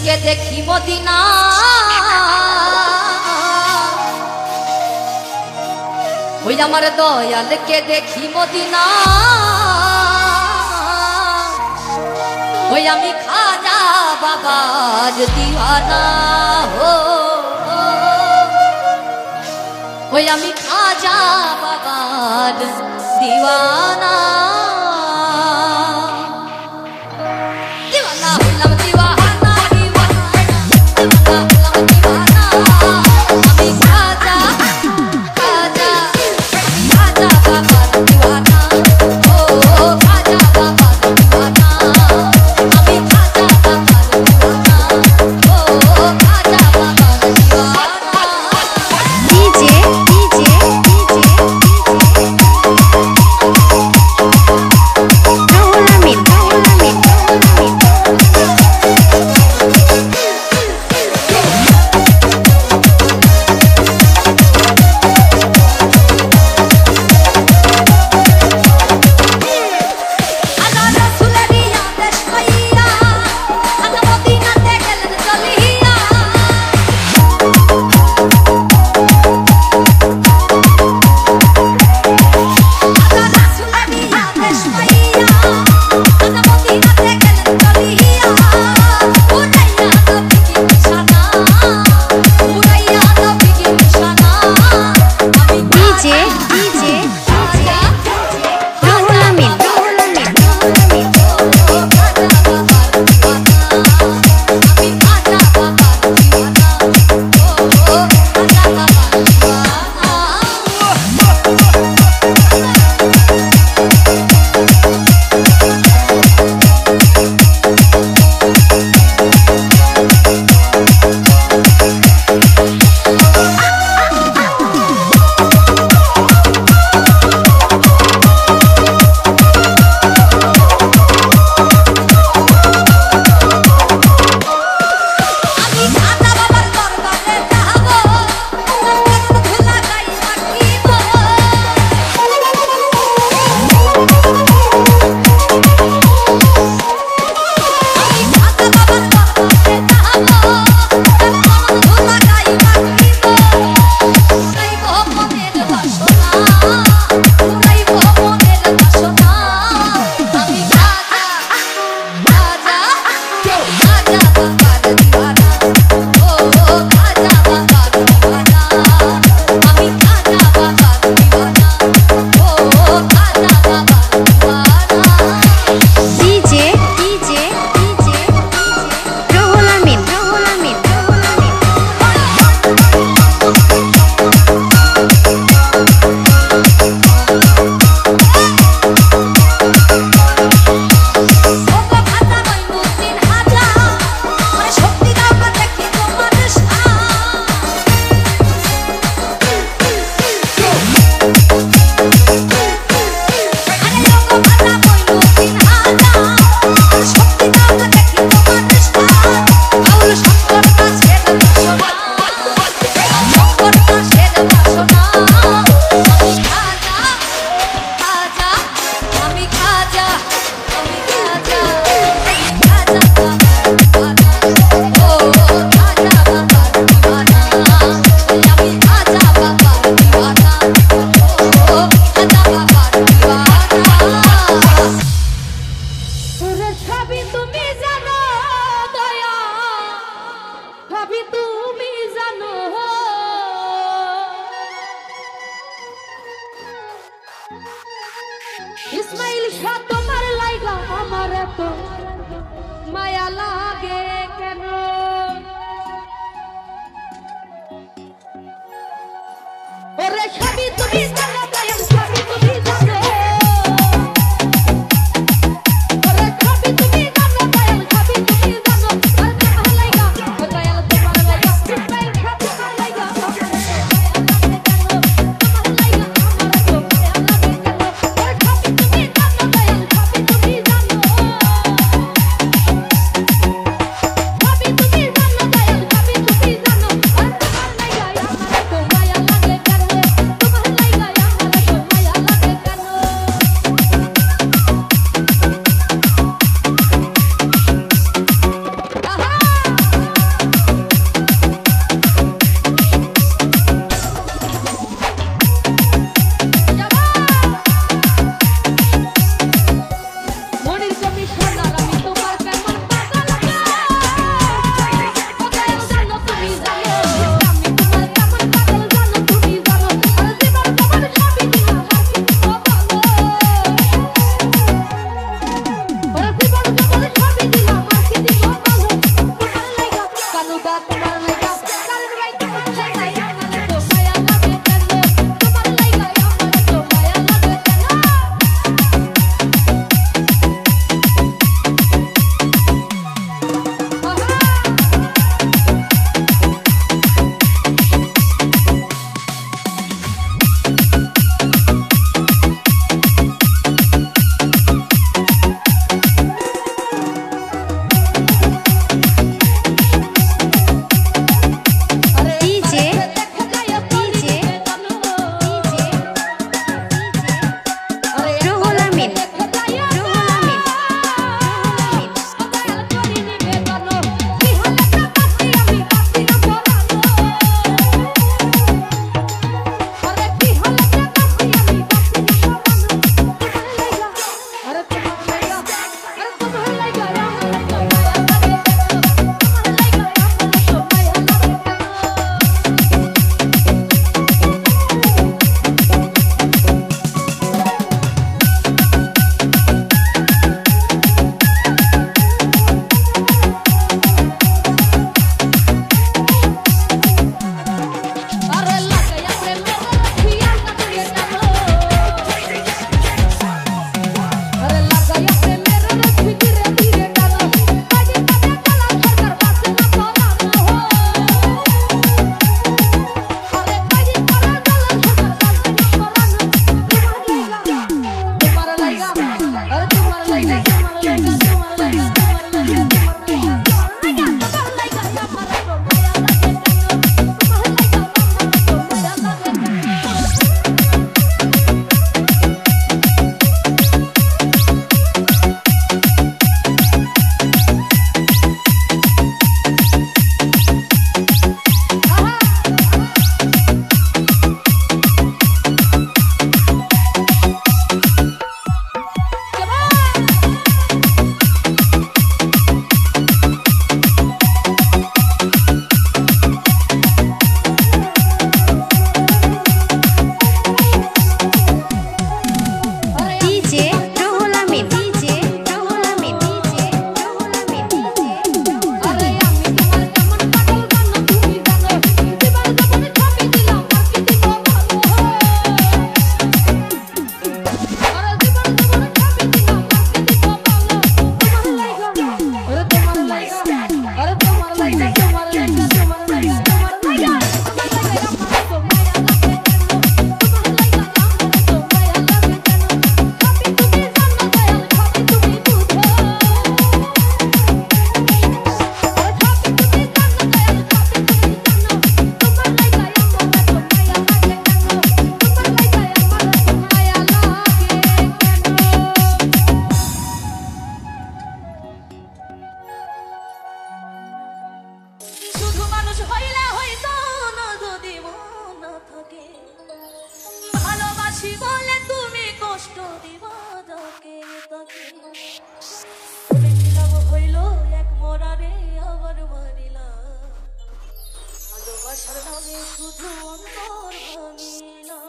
के देखी मदीना ওই আমার দয়ালকে দেখি মদিনা ওই আমি খাজা বাবার দিওয়ানা হো ওই আমি খাজা বাবার দিওয়ানা দিওয়ানা হলাম দিওয়ানা দিওয়ানা হলাম দিওয়ানা আমি খাজা খাজা খাজা বাবার দিওয়ানা ও খাজা বাবার দিওয়ানা আমি খাজা বাবার দিওয়ানা ও খাজা বাবার দিওয়ানা DJ হইলে হইতো না যদি মন না থাকে ভালোবাসি বলে তুমি কষ্ট দিবা যাকে তাকে দেখলাম হইল এক মরারে আবার মারিলা ভালোবাসার নামে শুধু অন্তর ভাঙিলা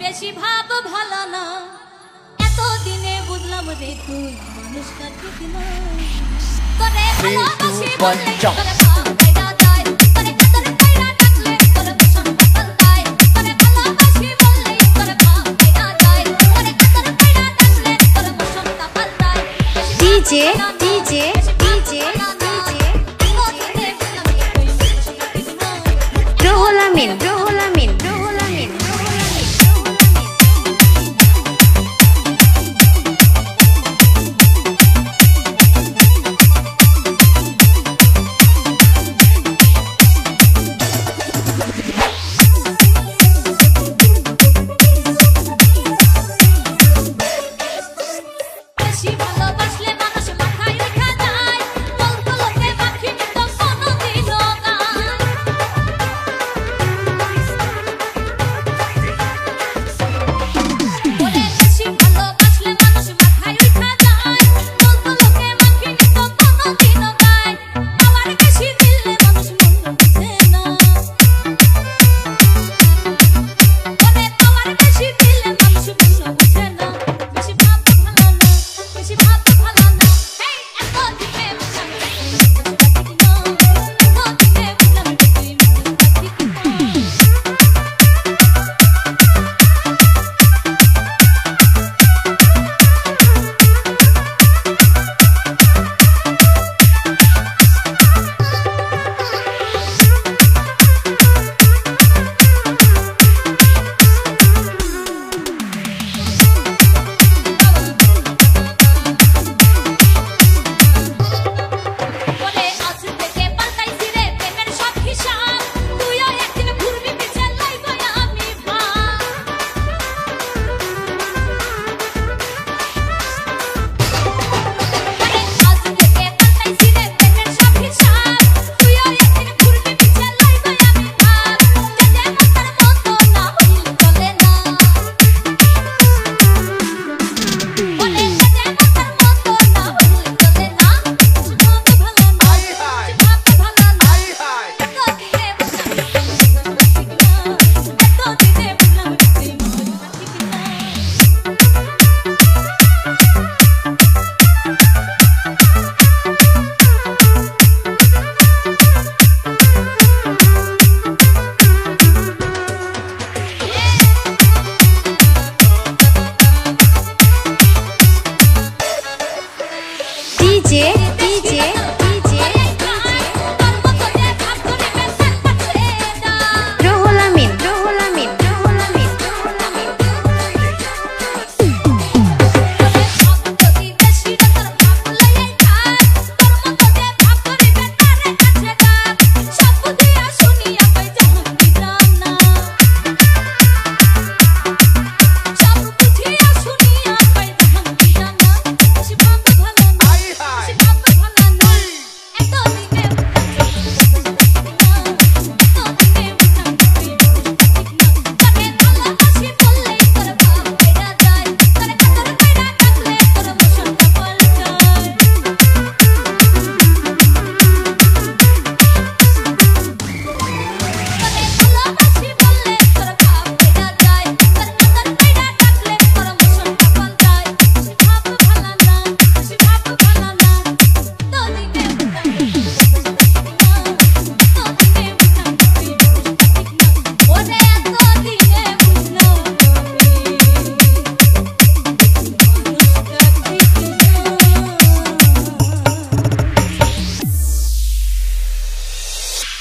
বেশি ভাব ভালো না এত দিনে বুঝলাম রে তুই মানুষটা ঠিক না করে ভালোবাসি বলে করে পাইরা যায় করে কাদর কইরা ডাকলে করে পছন্দ পাল্টায় করে ভালোবাসি বলে করে পাইরা যায় করে কাদর কইরা ডাকলে করে পছন্দ পাল্টায় ডিজে ডিজে ডিজে ডিজে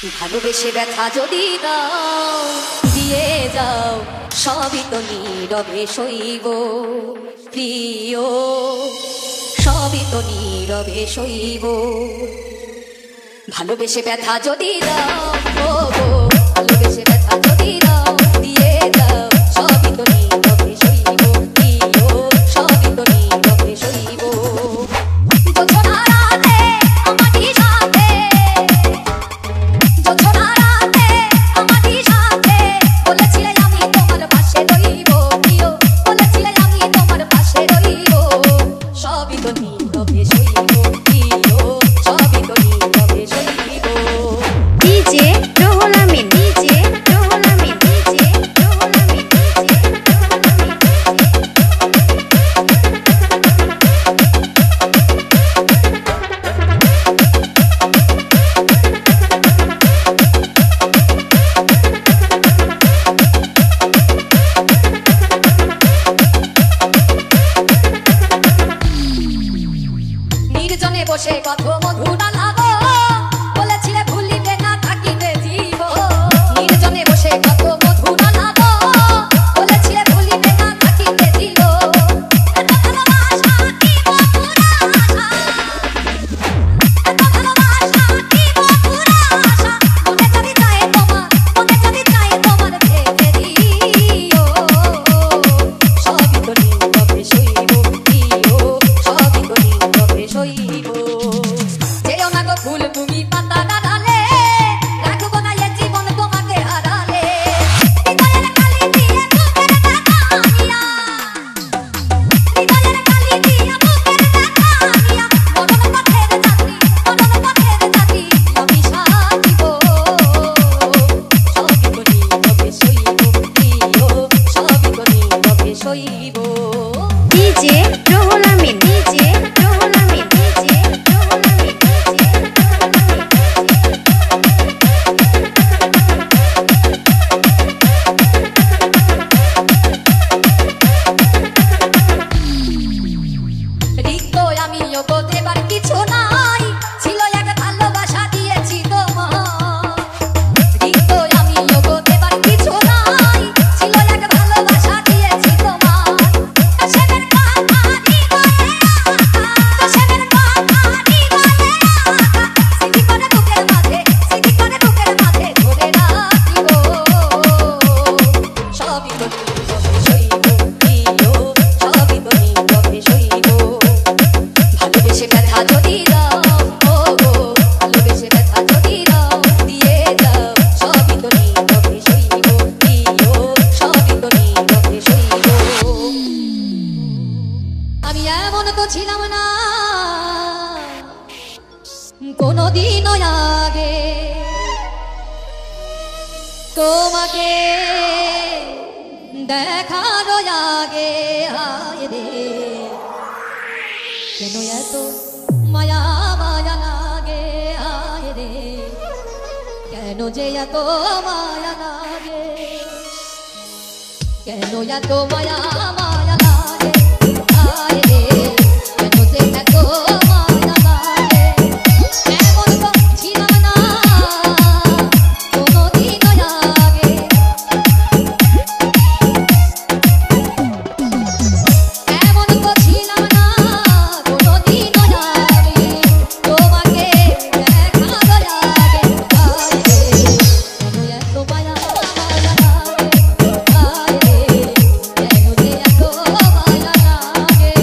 ভালোবেসে ব্যথা যদি দাও দিয়ে যাও সবই তো নীরবে সইব প্রিয় সবই তো নীরবে সইব ভালোবেসে ব্যথা যদি দাও ও গো ভালোবেসে ব্যথা যদি দাও দিয়ে যাও সবই তো নীরবে সইব প্রিয় সবই তো নীরবে সইব বসে কত মধু নালাবো বলেছিলে ভুলিবে না থাকিবে জীব নির্জনে বসে কত মধু নালাবো বলেছিলে ভুলিবে না থাকিবে জীব এত ভালোবাসা কি বপুরা আশা এত ভালোবাসা কি বপুরা আশা মনে যদি চায় তোমার ভেবে দিও সবই তো নীরবে সইব প্রিয় সবই তো নীরবে সইব ফুল তুমি পাতা না ডালে রাখবো না এ জীবন তোমাকে হারালে হৃদয়ের কালি দিয়ে বুকের দেখানিয়া হৃদয়ের কালি দিয়ে বুকের দেখানিয়া মরণ পথের যাত্রী আমি সাথিব সবই তো নীরবে সইব প্রিয় সবই তো নীরবে সইব DJ Ruhul Amin DJ Ruhul Amin DJ Ruhul Amin কিছু নাই ছিল এক ভালোবাসা দিয়েছি তোমার রিক্ত আমি দেবার কিছু নাই ছিল এক ভালোবাসা দিয়েছি তোমার কাশেমের কথা হৃদয়ে কাশেমের কথা হৃদয়ে স্মৃতি করে বুকের মাঝে ধরে রাখিব সবই তো নীরবে সইব প্রিয় সবই তো নীরবে সইব ভালোবেসে ব্যথা যদি দাও ও গো ভালোবেসে ব্যথা যদি দাও দিয়ে যাও সবই তো নীরবে সইব প্রিয় সবই তো নীরবে সইব আমি এমন তো ছিলাম না কোনদিনও আগে তোমাকে দেখার আগে হায় রে কেন এত মায়া মায়া লাগে হায় রে কেন যে এত মায়া লাগে কেন এত মায়া মায়া লাগে হায় রে কেন যে এত মায়া লাগে এমন তো ছিলাম না কোনদিন আগে এমন তো ছিলাম না কোনদিন আগে তোমাকে দেখার আগে হায় রে কেন এত মায়া মায়া লাগে হায় রে কেন যে এত মায়া লাগে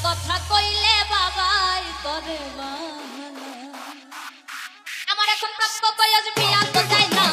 কথা কইলে বাবাই করে বাহানা আমার এখন প্রাপ্য বয়স বিয়া তো যায় না